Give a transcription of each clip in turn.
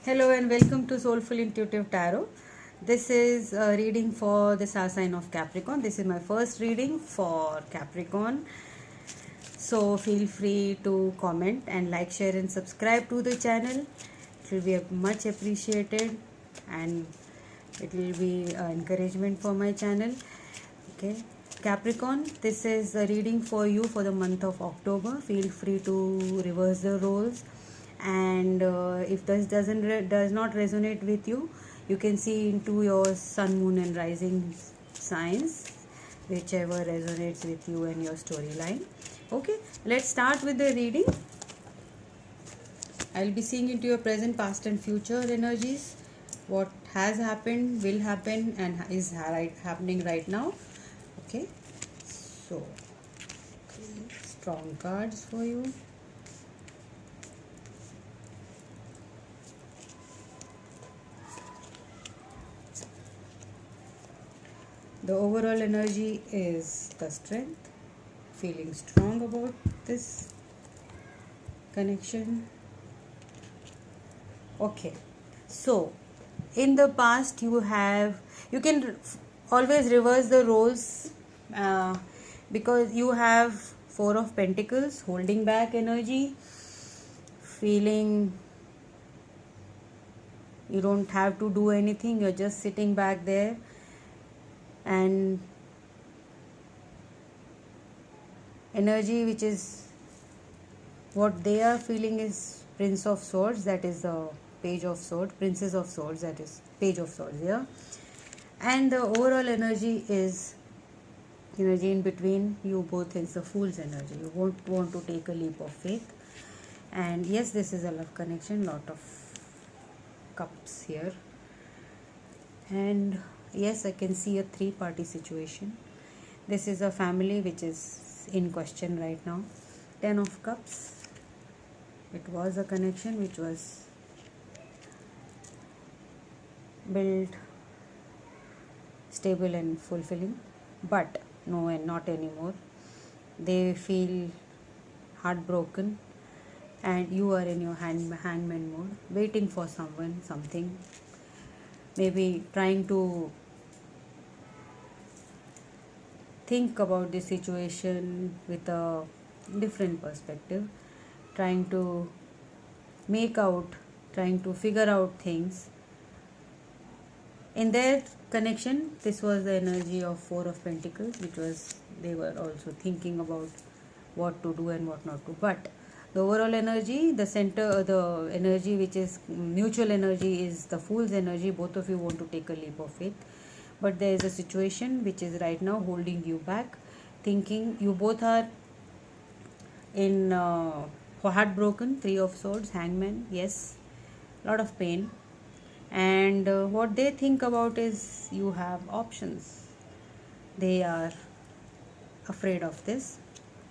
Hello and welcome to Soulful Intuitive Tarot. This is a reading for the star sign of Capricorn. This is my first reading for Capricorn. So feel free to comment and like, share and subscribe to the channel. It will be much appreciated and it will be encouragement for my channel. Okay. Capricorn, this is a reading for you for the month of October. Feel free to reverse the roles, and if this does not resonate with you, you can see into your sun, moon and rising signs, whichever resonates with you and your storyline. Okay, let's start with the reading. I'll be seeing into your present, past and future energies, what has happened, will happen and is happening right now. Okay, so strong cards for you. The overall energy is the strength, feeling strong about this connection. Okay, so in the past you can always reverse the roles, because you have Four of Pentacles, holding back energy, feeling you don't have to do anything, you're just sitting back there, and energy which is what they are feeling is Prince of Swords, that is the Page of Swords, Princess of Swords, that is Page of Swords here. And the overall energy is energy in between you both is the Fool's energy. You won't want to take a leap of faith. And yes, this is a love connection, lot of cups here. And yes, I can see a three-party situation. This is a family which is in question right now. 10 of Cups. It was a connection which was built, stable and fulfilling, but no, and not anymore. They feel heartbroken, and you are in your hangman mode, waiting for someone, something, maybe trying to think about the situation with a different perspective, trying to figure out things. In their connection, this was the energy of Four of Pentacles, which was they were also thinking about what to do and what not to. But the overall energy, the center, the energy which is mutual energy is the Fool's energy. Both of you want to take a leap of faith, but there is a situation which is right now holding you back, thinking you both are in heartbroken. Three of Swords, Hangman, yes, lot of pain. And what they think about is you have options. They are afraid of this.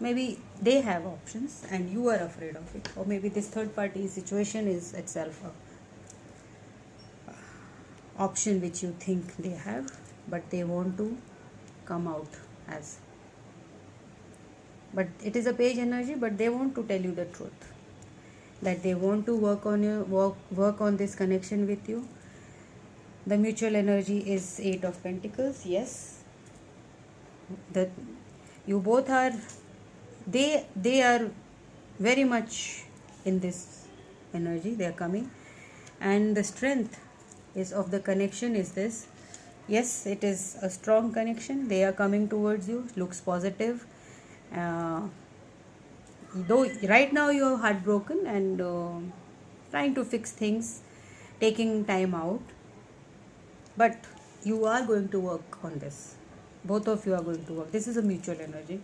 Maybe they have options and you are afraid of it, or maybe this third party situation is itself a option which you think they have, but they want to come out as. But it is a Page energy, but they want to tell you the truth, that they want to work on this connection with you. The mutual energy is Eight of Pentacles. Yes, that you both are, they are very much in this energy. They are coming, and the strength is of the connection is this. Yes, it is a strong connection. They are coming towards you, looks positive. Though right now you are heartbroken and trying to fix things, taking time out, but you are going to work on this. Both of you are going to work. This is a mutual energy,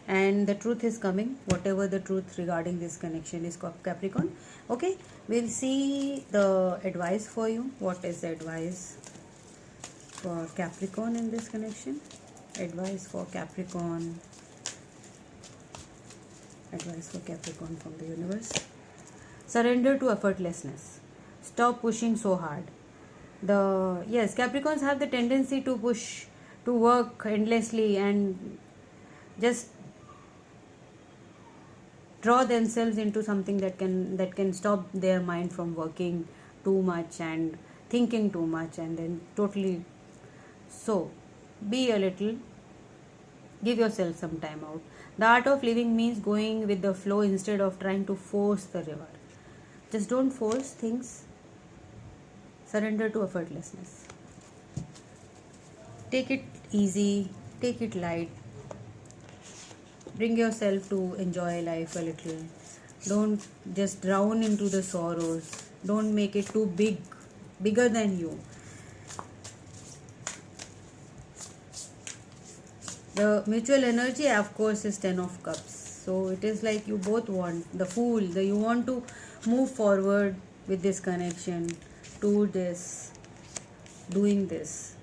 and the truth is coming, whatever the truth regarding this connection is, Capricorn. Okay, we'll see the advice for you. What is the advice for Capricorn in this connection? Advice for Capricorn. Advice for Capricorn from the universe. Surrender to effortlessness. Stop pushing so hard. Yes, Capricorns have the tendency to push, to work endlessly and just draw themselves into something that can stop their mind from working too much and thinking too much and then totally. So be a little, give yourself some time out. The art of living means going with the flow instead of trying to force the river. Just don't force things, surrender to effortlessness. Take it easy, take it light, bring yourself to enjoy life a little. Don't just drown into the sorrows, don't make it too big, bigger than you. The mutual energy, of course, is 10 of cups. So it is like you both want, the fool, you want to move forward with this connection, do this, doing this,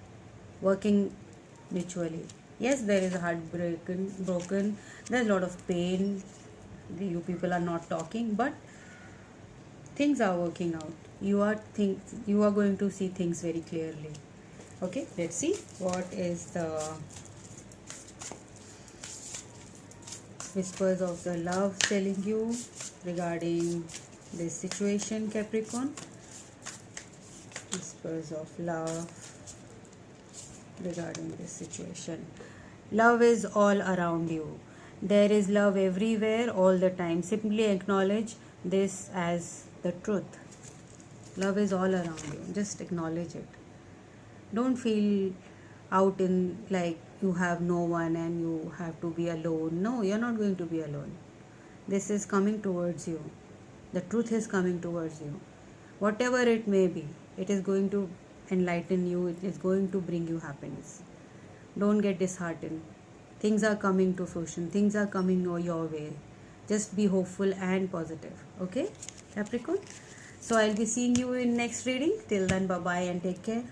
working mutually. Yes, there is a heart broken, there's a lot of pain, you people are not talking, but things are working out. You are going to see things very clearly. Okay, let's see what is the whispers of the love telling you regarding this situation, Capricorn. Whispers of love regarding this situation. Love is all around you. There is love everywhere all the time. Simply acknowledge this as the truth. Love is all around you. Just acknowledge it. Don't feel out in like you have no one and you have to be alone. No, you're not going to be alone. This is coming towards you. The truth is coming towards you. Whatever it may be, it is going to enlighten you. It is going to bring you happiness. Don't get disheartened. Things are coming to fruition. Things are coming your way. Just be hopeful and positive. Okay, Capricorn? So I'll be seeing you in next reading. Till then, bye-bye and take care.